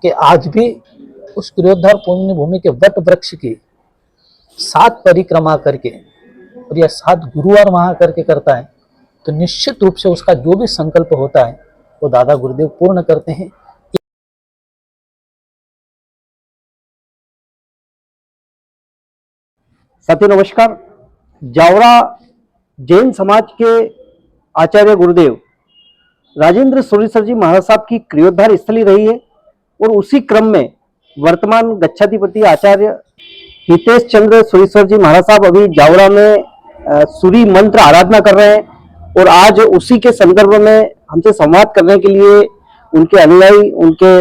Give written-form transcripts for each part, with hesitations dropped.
कि आज भी उस क्रियोद्धार पुण्य भूमि के वट वृक्ष की 7 परिक्रमा करके और यह 7 गुरुवार वहां करके करता है, तो निश्चित रूप से उसका जो भी संकल्प होता है वो दादा गुरुदेव पूर्ण करते हैं। साथियों नमस्कार। जावरा जैन समाज के आचार्य गुरुदेव राजेंद्र सुरेश्वर जी महाराज साहब की क्रियोद्धार स्थली रही है और उसी क्रम में वर्तमान गच्छाधिपति आचार्य हितेश चंद्र सुरेश्वर जी महाराज साहब अभी जावरा में सूर्य मंत्र आराधना कर रहे हैं और आज उसी के संदर्भ में हमसे संवाद करने के लिए उनके अनुयायी, उनके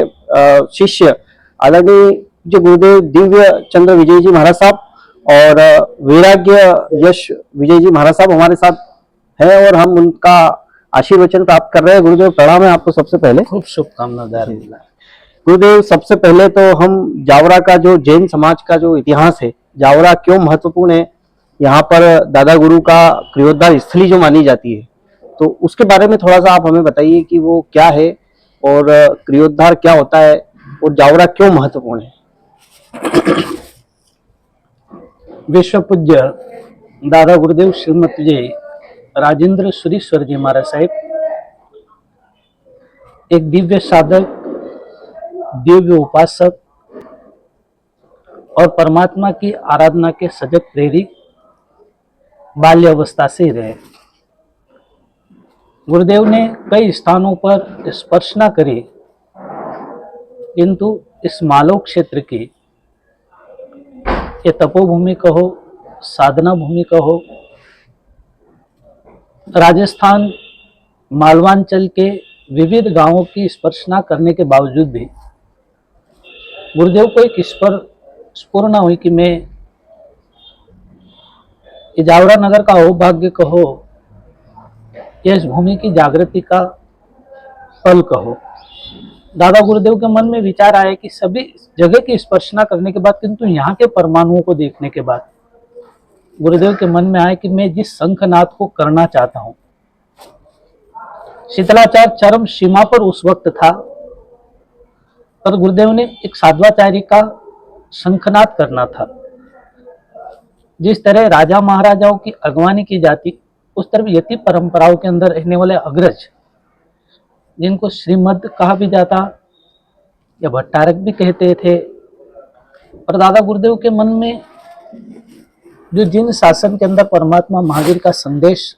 शिष्य आदरणीय जो गुरुदेव दिव्य चंद्र विजय जी महाराज साहब और वैराग्य यश विजय जी महाराज साहब हमारे साथ हैं और हम उनका आशीर्वचन प्राप्त कर रहे हैं। गुरुदेव प्रणाम है आपको। सबसे पहले खूब शुभकामना गुरुदेव। सबसे पहले तो हम जावरा का जो जैन समाज का जो इतिहास है, जावरा क्यों महत्वपूर्ण है, यहाँ पर दादा गुरु का क्रियोद्धार स्थली जो मानी जाती है, तो उसके बारे में थोड़ा सा आप हमें बताइए कि वो क्या है और क्रियोद्धार क्या होता है और जावरा क्यों महत्वपूर्ण है। विश्व पूज्य दादा गुरुदेव श्रीमत जी राजेंद्र सुरेश्वर जी महाराज साहेब एक दिव्य साधक, दिव्य उपासक और परमात्मा की आराधना के सजग प्रेरित बाल्य अवस्था से रहे। गुरुदेव ने कई स्थानों पर स्पर्श न करी, किंतु इस मालव क्षेत्र की ये तपोभूमि कहो, साधना भूमि कहो, राजस्थान मालवांचल के विविध गांवों की स्पर्श न करने के बावजूद भी गुरुदेव को एक स्फुरना हुई कि मैं जावरा नगर का सौभाग्य कहो या इस भूमि की जागृति का पल कहो। दादा गुरुदेव के मन में विचार आया कि सभी जगह की स्पर्श न करने के बाद, किंतु यहाँ के परमाणुओं को देखने के बाद गुरुदेव के मन में आया कि मैं जिस शंखनाद को करना चाहता हूँ, शीतलाचार चरम सीमा पर उस वक्त था, पर गुरुदेव ने एक साध्वाचार्य का शंखनाद करना था। जिस तरह राजा महाराजाओं की अगवानी की जाती, उस तरह यति परंपराओं के अंदर रहने वाले अग्रज, जिनको श्रीमद कहा भी जाता या भट्टारक भी कहते थे, और दादा गुरुदेव के मन में जो जिन शासन के अंदर परमात्मा महावीर का संदेश,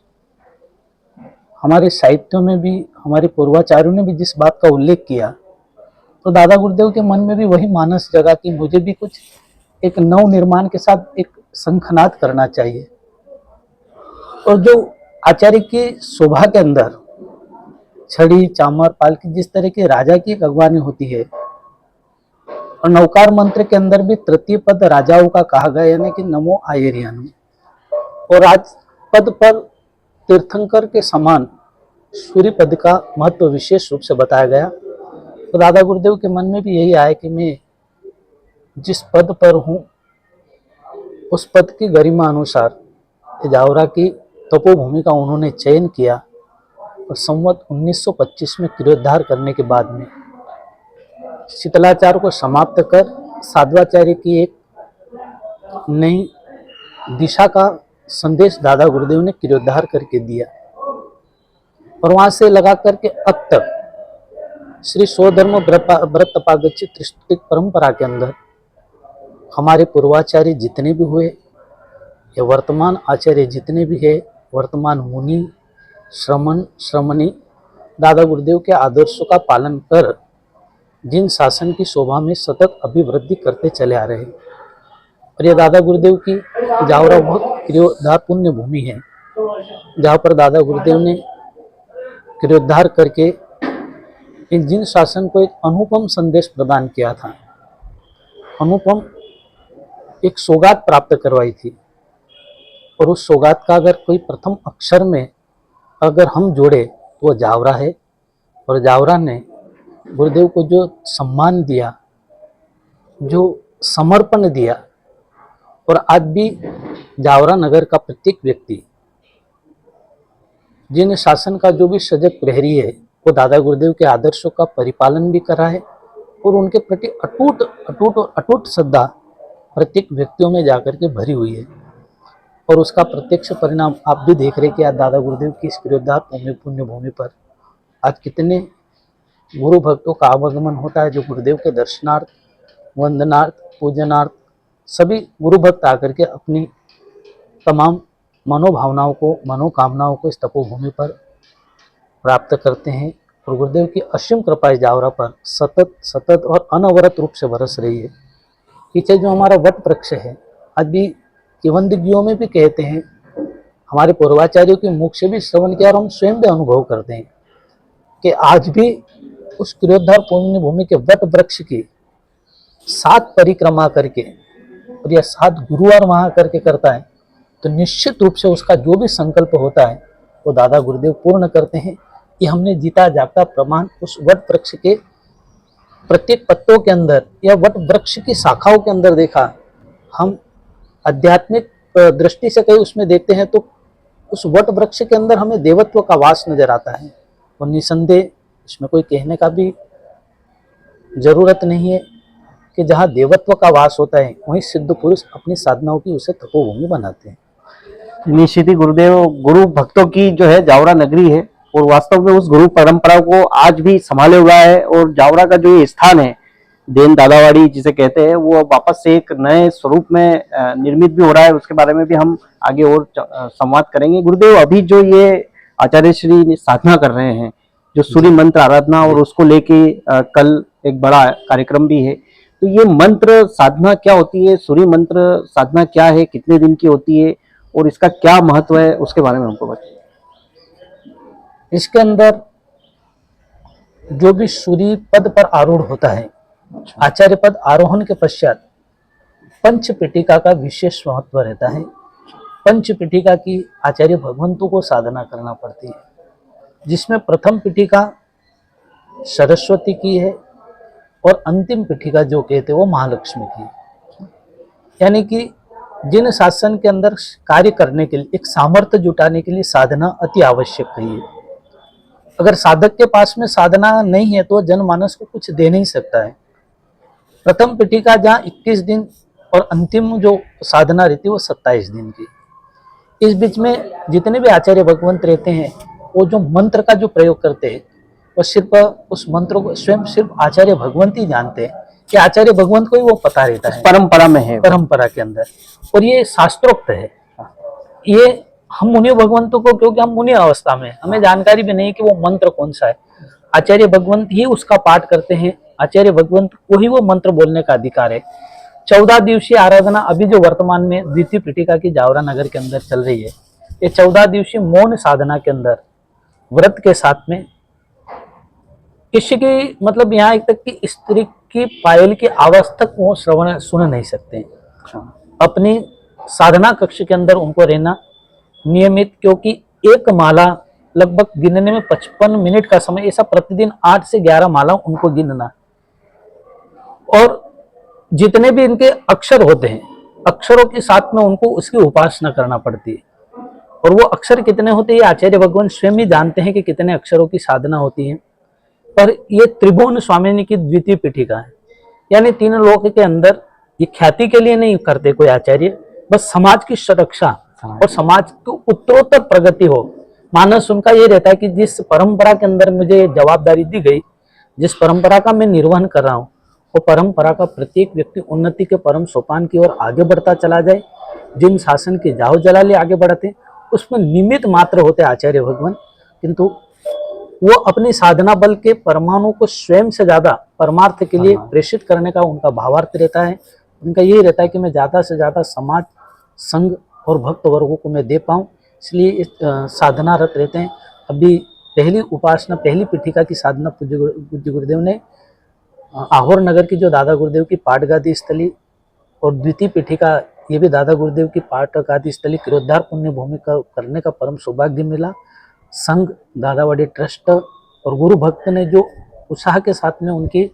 हमारे साहित्यों में भी हमारे पूर्वाचार्यों ने भी जिस बात का उल्लेख किया, तो दादा गुरुदेव के मन में भी वही मानस जगा कि मुझे भी कुछ एक नव निर्माण के साथ एक शंखनाद करना चाहिए। और जो आचार्य की शोभा के अंदर छड़ी, चामर, पालकी, जिस तरह की राजा की एक अगवानी होती है, और नौकार मंत्र के अंदर भी तृतीय पद राजाओं का कहा गया, यानी कि नमो आयरियानु, और आज पद पर तीर्थंकर के समान सूर्य पद का महत्व विशेष रूप से बताया गया। तो दादा गुरुदेव के मन में भी यही आया कि मैं जिस पद पर हूँ उस पद की गरिमा अनुसार जावरा की तपोभूमि का उन्होंने चयन किया, और संवत 1925 में क्रियोद्धार करने के बाद में शीतलाचार को समाप्त कर साध्वाचार्य की एक नई दिशा का संदेश दादा गुरुदेव ने क्रियोद्धार करके दिया। और वहां से लगा करके अब तक श्री स्वधर्म व्रत तपागच्छित त्रिस्तुतिक परंपरा के अंदर हमारे पूर्वाचार्य जितने भी हुए या वर्तमान आचार्य जितने भी है, वर्तमान मुनि, श्रमण, श्रमणी, दादा गुरुदेव के आदर्शों का पालन कर जिन शासन की शोभा में सतत अभिवृद्धि करते चले आ रहे हैं। और यह दादा गुरुदेव की जावरा बहुत क्रियोद्धार पुण्य भूमि है, जहाँ पर दादा गुरुदेव ने क्रियोद्धार करके इन जिन शासन को एक अनुपम संदेश प्रदान किया था, अनुपम एक सौगात प्राप्त करवाई थी। और उस सौगात का अगर कोई प्रथम अक्षर में अगर हम जोड़े तो वह जावरा है। और जावरा ने गुरुदेव को जो सम्मान दिया, जो समर्पण दिया, और आज भी जावरा नगर का प्रत्येक व्यक्ति जिन शासन का जो भी सजग प्रहरी है, वो दादा गुरुदेव के आदर्शों का परिपालन भी कर रहा है और उनके प्रति अटूट अटूट और अटूट श्रद्धा प्रत्येक व्यक्तियों में जाकर के भरी हुई है। और उसका प्रत्यक्ष परिणाम आप भी देख रहे कि आज दादा गुरुदेव की इस किरोद्धार पुण्य भूमि पर आज कितने गुरु भक्तों का आवागमन होता है, जो गुरुदेव के दर्शनार्थ, वंदनार्थ, पूजनार्थ सभी गुरु भक्त आकर के अपनी तमाम मनोभावनाओं को, मनोकामनाओं को इस तपोभूमि पर प्राप्त करते हैं। और गुरुदेव की असीम कृपा इस जावरा पर सतत सतत और अनवरत रूप से बरस रही है। पीछे जो हमारा वट वृक्ष है, आज भी किवंदगियों में भी कहते हैं, हमारे पूर्वाचार्यों के मुख से भी श्रवण किया और हम स्वयं भी अनुभव करते हैं कि आज भी उस किरोद्धार पुण्य भूमि के वट वृक्ष की 7 परिक्रमा करके और यह 7 गुरुवार वहां करके करता है, तो निश्चित रूप से उसका जो भी संकल्प होता है वो दादा गुरुदेव पूर्ण करते हैं। ये हमने जीता जागता प्रमाण उस वट वृक्ष के प्रत्येक पत्तों के अंदर या वट वृक्ष की शाखाओं के अंदर देखा। हम आध्यात्मिक दृष्टि से कहीं उसमें देखते हैं तो उस वट वृक्ष के अंदर हमें देवत्व का वास नजर आता है। और निसंदेह इसमें कोई कहने का भी जरूरत नहीं है कि जहाँ देवत्व का वास होता है वहीं सिद्ध पुरुष अपनी साधनाओं की उसे तपोभूमि बनाते हैं। निश्चित ही गुरुदेव गुरु भक्तों की जो है जावरा नगरी है और वास्तव में उस गुरु परंपरा को आज भी संभाले हुआ है। और जावरा का जो ये स्थान है, देन दादावाड़ी जिसे कहते हैं, वो वापस से एक नए स्वरूप में निर्मित भी हो रहा है। उसके बारे में भी हम आगे और संवाद करेंगे। गुरुदेव, अभी जो ये आचार्य श्री साधना कर रहे हैं, जो सूर्य मंत्र आराधना, और उसको लेके कल एक बड़ा कार्यक्रम भी है, तो ये मंत्र साधना क्या होती है, सूर्य मंत्र साधना क्या है, कितने दिन की होती है और इसका क्या महत्व है, उसके बारे में हमको बताइए। इसके अंदर जो भी सूर्य पद पर आरूढ़ होता है, आचार्य पद आरोहण के पश्चात पंच पिटिका का विशेष महत्व रहता है। पंच पिटिका की आचार्य भगवंतों को साधना करना पड़ती है, जिसमें प्रथम पिटिका सरस्वती की है और अंतिम पिटिका जो कहते हैं वो महालक्ष्मी की है। यानी कि जिन शासन के अंदर कार्य करने के लिए, एक सामर्थ्य जुटाने के लिए साधना अति आवश्यक है। अगर साधक के पास में साधना नहीं है तो जनमानस को कुछ दे नहीं सकता है। प्रथम पिटिका जहाँ 21 दिन और अंतिम जो साधना रहती है वो 27 दिन की। इस बीच में जितने भी आचार्य भगवंत रहते हैं वो जो मंत्र का जो प्रयोग करते हैं वो सिर्फ उस मंत्र को स्वयं सिर्फ आचार्य भगवंत ही जानते हैं कि आचार्य भगवंत को ही वो पता रहता है, परंपरा में है, परंपरा के अंदर। और ये शास्त्रोक्त है। ये हम मुनि भगवंतों को, क्योंकि हम मुनि अवस्था में, हमें जानकारी भी नहीं कि वो मंत्र कौन सा है। आचार्य भगवंत ही उसका पाठ करते हैं, आचार्य भगवंत को ही वो मंत्र बोलने का अधिकार है। 14 दिवसीय आराधना अभी जो वर्तमान में द्वितीय पिटिका की जावरा नगर के अंदर चल रही है, ये 14 दिवसीय मौन साधना के अंदर व्रत के साथ में किसी की, मतलब यहाँ एक तक कि स्त्री की पायल की आवाज तक वो श्रवण सुन नहीं सकते। अपनी साधना कक्ष के अंदर उनको रहना नियमित, क्योंकि एक माला लगभग गिनने में 55 मिनट का समय, ऐसा प्रतिदिन 8 से 11 माला उनको गिनना। और जितने भी इनके अक्षर होते हैं, अक्षरों के साथ में उनको उसकी उपासना करना पड़ती है। और वो अक्षर कितने होते हैं ये आचार्य भगवान स्वयं ही जानते हैं कि कितने अक्षरों की साधना होती है। पर ये त्रिभुवन स्वामिनी की द्वितीय पिटिका है, यानी 3 लोक के अंदर ये ख्याति के लिए नहीं करते कोई आचार्य, बस समाज की सुरक्षा और समाज की उत्तरोत्तर प्रगति हो। मानस उनका ये रहता है कि जिस परंपरा के अंदर मुझे जवाबदारी दी गई, जिस परंपरा का मैं निर्वहन कर रहा हूँ, वो परंपरा का प्रत्येक व्यक्ति उन्नति के परम सोपान की ओर आगे बढ़ता चला जाए। जिन शासन के जाओ जलाले आगे बढ़ते उसमें निमित्त मात्र होते आचार्य भगवान, किंतु वो अपनी साधना बल के परमाणु को स्वयं से ज्यादा परमार्थ के लिए प्रेषित करने का उनका भावार्थ रहता है। उनका यही रहता है कि मैं ज्यादा से ज्यादा समाज, संघ और भक्त वर्गों को मैं दे पाऊं, इसलिए इस साधनारत रहते हैं। अभी पहली उपासना, पहली पिटिका की साधना पूज्य गुरुदेव ने आहोर नगर की जो दादा गुरुदेव की पाठगादी स्थली, और द्वितीय पिटिका ये भी दादा गुरुदेव की पाठगादी स्थली किरोद्धार पुण्य भूमि का करने का परम सौभाग्य मिला। संघ, दादावाड़ी ट्रस्ट और गुरु भक्त ने जो उत्साह के साथ में उनकी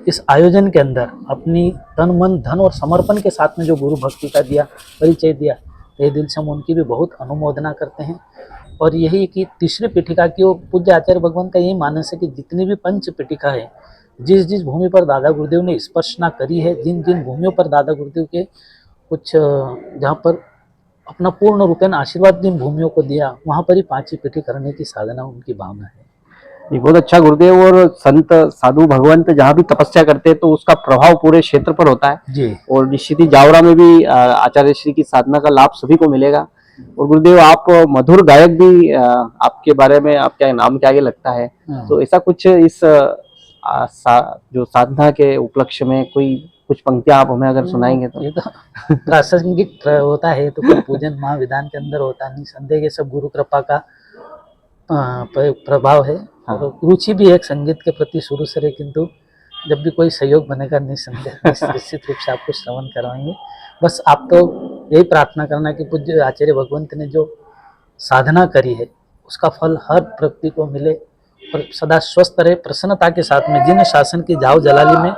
इस आयोजन के अंदर अपनी तन मन धन और समर्पण के साथ में जो गुरु भक्ति का दिया, परिचय दिया, ये दिल से हम उनकी भी बहुत अनुमोदना करते हैं। और यही कि तीसरी पिटिका की, वो पूज्य आचार्य भगवान का यही मानस है कि जितनी भी पंच पिटिका है जिस जिस भूमि पर दादा गुरुदेव ने स्पर्शना करी है, जिन जिन भूमियों पर दादा गुरुदेव के कुछ जहाँ पर अपना पूर्ण रूपेण आशीर्वाद जिन भूमियों को दिया, वहाँ पर ही पांचवी पीढ़ी करने की साधना उनकी भावना है। ये बहुत अच्छा गुरुदेव। और संत साधु भगवंत जहाँ भी तपस्या करते हैं तो उसका प्रभाव पूरे क्षेत्र पर होता है। जी और निश्चित ही जावरा में भी आचार्य श्री की साधना का लाभ सभी को मिलेगा। और गुरुदेव आप मधुर गायक भी, आपके बारे में आपके नाम के आगे लगता है। तो ऐसा कुछ इस जो साधना के उपलक्ष्य में कोई कुछ पंक्तियां आप हमें अगर सुनाएंगे तो। ये तो प्रासंगिक होता है, तो कोई पूजन महाविधान के अंदर होता नहीं, संदेह ये सब गुरु कृपा का प्रभाव है। हाँ। और रुचि भी एक संगीत के प्रति शुरू से रही, किंतु जब भी कोई सहयोग बनेगा निश्चित रूप से आपको श्रवण करवाएंगे। बस आप तो यही प्रार्थना करना कि पूज्य आचार्य भगवंत ने जो साधना करी है उसका फल हर व्यक्ति को मिले और सदा स्वस्थ रहे, प्रसन्नता के साथ में जिन शासन की जाव जलाली में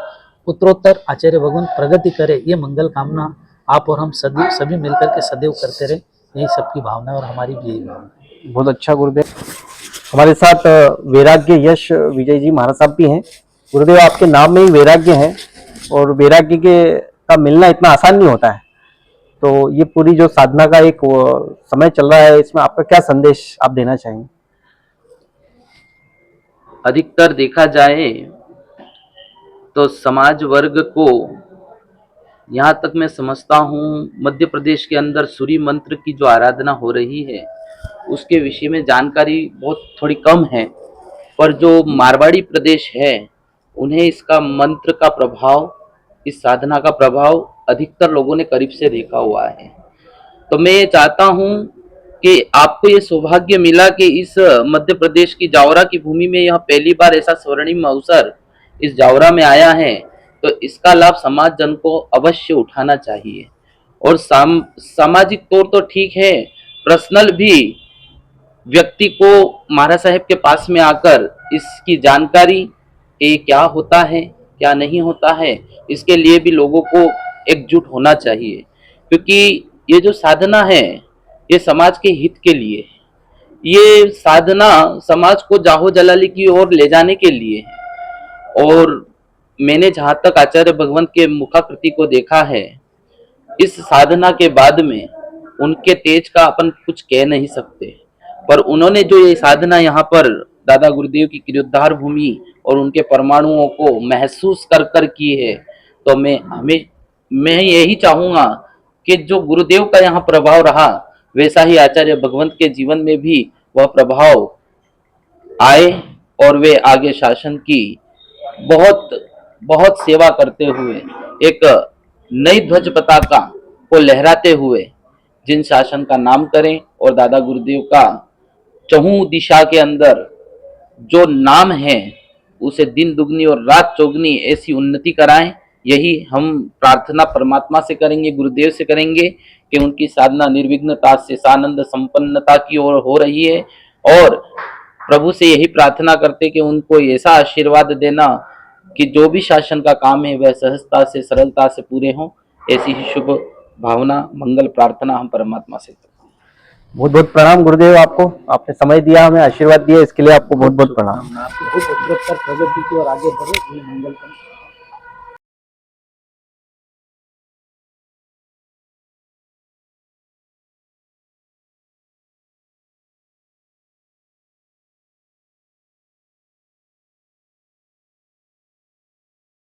उत्तरोत्तर आचार्य भगवंत प्रगति करे, ये मंगल कामना आप और हम सभी मिलकर के सदैव करते रहे। यही सबकी भावना और हमारी भी यही भावना है। बहुत अच्छा गुरुदेव। हमारे साथ वैराग्य यश विजय जी महाराज साहब भी हैं। गुरुदेव आपके नाम में ही वैराग्य है और वैराग्य के का मिलना इतना आसान नहीं होता है। तो ये पूरी जो साधना का एक समय चल रहा है, इसमें आपका क्या संदेश आप देना चाहेंगे? अधिकतर देखा जाए तो समाज वर्ग को, यहाँ तक मैं समझता हूँ मध्य प्रदेश के अंदर सूर्य मंत्र की जो आराधना हो रही है उसके विषय में जानकारी बहुत थोड़ी कम है। पर जो मारवाड़ी प्रदेश है उन्हें इसका मंत्र का प्रभाव, इस साधना का प्रभाव अधिकतर लोगों ने करीब से देखा हुआ है। तो मैं ये चाहता हूँ कि आपको ये सौभाग्य मिला कि इस मध्य प्रदेश की जावरा की भूमि में यह पहली बार ऐसा स्वर्णिम अवसर इस जावरा में आया है, तो इसका लाभ समाज जन को अवश्य उठाना चाहिए। और सामाजिक तौर तो ठीक है, पर्सनल भी व्यक्ति को महाराज साहब के पास में आकर इसकी जानकारी, ये क्या होता है क्या नहीं होता है, इसके लिए भी लोगों को एकजुट होना चाहिए। क्योंकि ये जो साधना है ये समाज के हित के लिए, ये साधना समाज को जाहो जलाली की ओर ले जाने के लिए है। और मैंने जहाँ तक आचार्य भगवंत के मुखाकृति को देखा है, इस साधना के बाद में उनके तेज का अपन कुछ कह नहीं सकते, पर उन्होंने जो ये साधना यहाँ पर दादा गुरुदेव की क्रियोद्धार भूमि और उनके परमाणुओं को महसूस कर कर की है, तो मैं यही चाहूंगा कि जो गुरुदेव का यहाँ प्रभाव रहा वैसा ही आचार्य भगवंत के जीवन में भी वह प्रभाव आए और वे आगे शासन की बहुत बहुत सेवा करते हुए एक नई ध्वज पताका को लहराते हुए जिन शासन का नाम करें और दादा गुरुदेव का चहुं दिशा के अंदर जो नाम है उसे दिन दुगनी और रात चौगनी ऐसी उन्नति कराएं। यही हम प्रार्थना परमात्मा से करेंगे, गुरुदेव से करेंगे कि उनकी साधना निर्विघ्नता से सानंद संपन्नता की ओर हो रही है। और प्रभु से यही प्रार्थना करते कि उनको ऐसा आशीर्वाद देना कि जो भी शासन का काम है वह सहजता से सरलता से पूरे हों। ऐसी ही शुभ भावना मंगल प्रार्थना हम परमात्मा से करते हैं। बहुत बहुत प्रणाम गुरुदेव आपको, आपने समय दिया, हमें आशीर्वाद दिया, इसके लिए आपको बहुत बहुत प्रणाम। आपको बहुत उत्तरोत्तर प्रगति की और आगे बढ़े, ये मंगल करें।